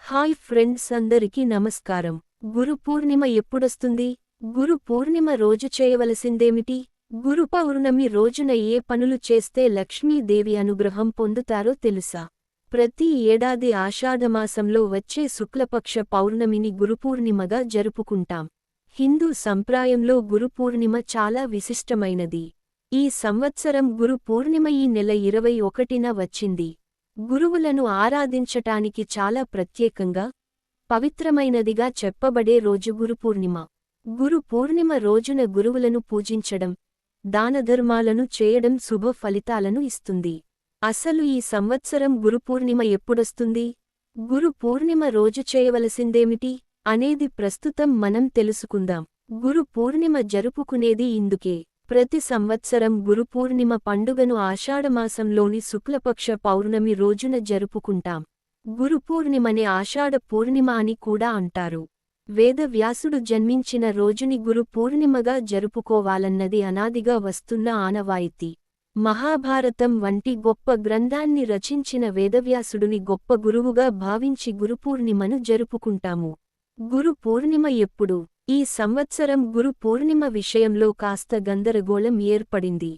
Hi friends, అందరికీ నమస్కారం. గురు పూర్ణిమ ఎప్పుడొస్తుంది? గురు పూర్ణిమ రోజు చేయవలసిందేమిటి? గురు పౌర్ణమి రోజున ఏ పనులు చేస్తే లక్ష్మీదేవి అనుగ్రహం పొందుతారో తెలుసా? ప్రతి ఏడాది ఆషాఢమాసంలో వచ్చే శుక్లపక్ష పౌర్ణమిని గురుపూర్ణిమగా జరుపుకుంటాం. హిందూ సంప్రాయంలో గురుపూర్ణిమ చాలా విశిష్టమైనది. ఈ సంవత్సరం గురు పూర్ణిమ ఈ నెల 21న వచ్చింది. గురువులను ఆరాధించటానికి చాలా ప్రత్యేకంగా, పవిత్రమైనదిగా చెప్పబడే రోజు గురుపూర్ణిమ. గురు పూర్ణిమ రోజున గురువులను పూజించడం, దానధర్మాలను చేయడం శుభ ఫలితాలను ఇస్తుంది. అసలు ఈ సంవత్సరం గురుపూర్ణిమ ఎప్పుడొస్తుంది? గురు పూర్ణిమ రోజు చేయవలసిందేమిటి అనేది ప్రస్తుతం మనం తెలుసుకుందాం. గురు పూర్ణిమ జరుపుకునేది ఇందుకే. ప్రతి సంవత్సరం గురుపూర్ణిమ పండుగను ఆషాఢమాసంలోని శుక్లపక్ష పౌర్ణమి రోజున జరుపుకుంటాం. గురుపూర్ణిమనే ఆషాఢ పూర్ణిమ అని కూడా అంటారు. వేదవ్యాసుడు జన్మించిన రోజుని గురు పూర్ణిమగా జరుపుకోవాలన్నది అనాదిగా వస్తున్న ఆనవాయితీ. మహాభారతం వంటి గొప్ప గ్రంథాన్ని రచించిన వేదవ్యాసుడుని గొప్ప గురువుగా భావించి గురుపూర్ణిమను జరుపుకుంటాము. గురు పూర్ణిమ ఎప్పుడు? ఈ సంవత్సరం గురు పూర్ణిమ విషయంలో కాస్త గందరగోళం ఏర్పడింది.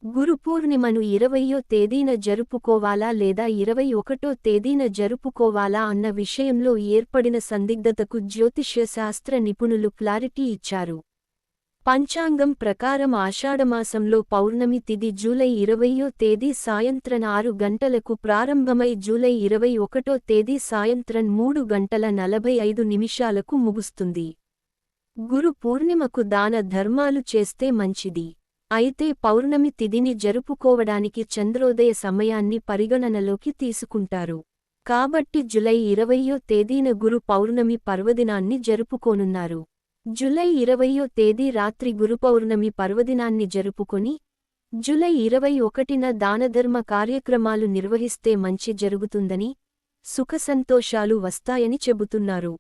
గురు పూర్ణిమను 20వ తేదీన జరుపుకోవాలా లేదా 21వ తేదీన జరుపుకోవాలా అన్న విషయంలో ఏర్పడిన సందిగ్ధతకు జ్యోతిష్య శాస్త్ర నిపుణులు క్లారిటీ ఇచ్చారు. పంచాంగం ప్రకారం ఆషాఢమాసంలో పౌర్ణమి తిథి జూలై 20వ తేదీ సాయంత్రం 6 గంటలకు ప్రారంభమై జూలై 21వ తేదీ సాయంత్రం 3 గంటల 45 నిమిషాలకు ముగుస్తుంది. గురు పూర్ణిమకు దాన ధర్మాలు చేస్తే మంచిది. అయితే పౌర్ణమి తిథిని జరుపుకోవడానికి చంద్రోదయ సమయాన్ని పరిగణనలోకి తీసుకుంటారు. కాబట్టి జూలై 20వ తేదీన గురు పౌర్ణమి పర్వదినాన్ని జరుపుకోనున్నారు. జూలై 20వ తేదీ రాత్రి గురు పౌర్ణమి పర్వదినాన్ని జరుపుకొని జూలై 21న దానధర్మ కార్యక్రమాలు నిర్వహిస్తే మంచి జరుగుతుందని, సుఖసంతోషాలు వస్తాయని చెబుతున్నారు.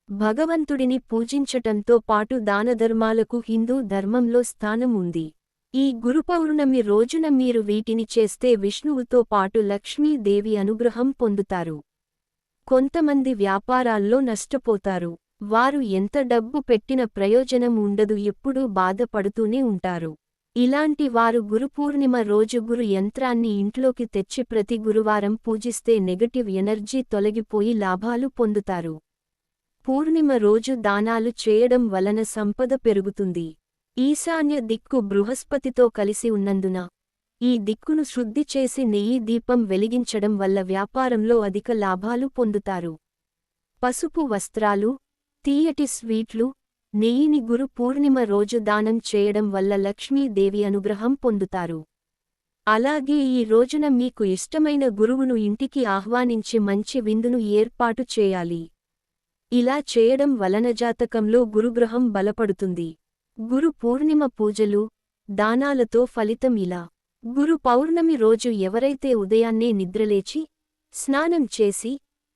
భగవంతుడిని పూజించటంతో పాటు దానధర్మాలకు హిందూ ధర్మంలో స్థానం ఉంది. ఈ గురుపౌర్ణమి రోజున మీరు వీటిని చేస్తే విష్ణువుతో పాటు లక్ష్మీదేవి అనుగ్రహం పొందుతారు. కొంతమంది వ్యాపారాల్లో నష్టపోతారు. వారు ఎంత డబ్బు పెట్టిన ప్రయోజనం ఉండదు, ఎప్పుడూ బాధపడుతూనే ఉంటారు. ఇలాంటి వారు గురుపూర్ణిమ రోజు గురు యంత్రాన్ని ఇంట్లోకి తెచ్చి ప్రతి గురువారం పూజిస్తే నెగటివ్ ఎనర్జీ తొలగిపోయి లాభాలు పొందుతారు. పూర్ణిమ రోజు దానాలు చేయడం వలన సంపద పెరుగుతుంది. ఈశాన్య దిక్కు బృహస్పతితో కలిసి ఉన్నందున ఈ దిక్కును శుద్ధి చేసి నెయ్యి దీపం వెలిగించడం వల్ల వ్యాపారంలో అధిక లాభాలు పొందుతారు. పసుపు వస్త్రాలు, తీయటి స్వీట్లు, నెయ్యిని గురు పూర్ణిమ రోజు దానం చేయడం వల్ల లక్ష్మీదేవి అనుగ్రహం పొందుతారు. అలాగే ఈ రోజున మీకు ఇష్టమైన గురువును ఇంటికి ఆహ్వానించి మంచి విందును ఏర్పాటు చేయాలి. ఇలా చేయడం వలన జాతకంలో గురుగ్రహం బలపడుతుంది. గురు పూర్ణిమ పూజలు, దానాలతో ఫలితం ఇలా. గురు పౌర్ణమి రోజు ఎవరైతే ఉదయాన్నే నిద్రలేచి, స్నానం చేసి,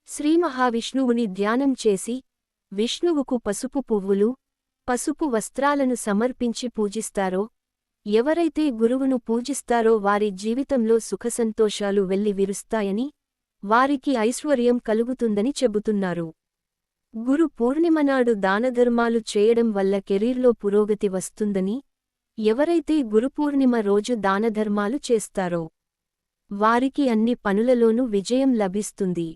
శ్రీమహావిష్ణువుని ధ్యానం చేసి, విష్ణువుకు పసుపు పువ్వులు, పసుపు వస్త్రాలను సమర్పించి పూజిస్తారో, ఎవరైతే గురువును పూజిస్తారో వారి జీవితంలో సుఖసంతోషాలు వెల్లి విరుస్తాయని, వారికి ఐశ్వర్యం కలుగుతుందని చెబుతున్నారు. గురు పూర్ణిమనాడు దానధర్మాలు చేయడం వల్ల కెరీర్లో పురోగతి వస్తుందని, ఎవరైతే గురుపూర్ణిమ రోజు దానధర్మాలు చేస్తారో వారికి అన్ని పనులలోనూ విజయం లభిస్తుంది.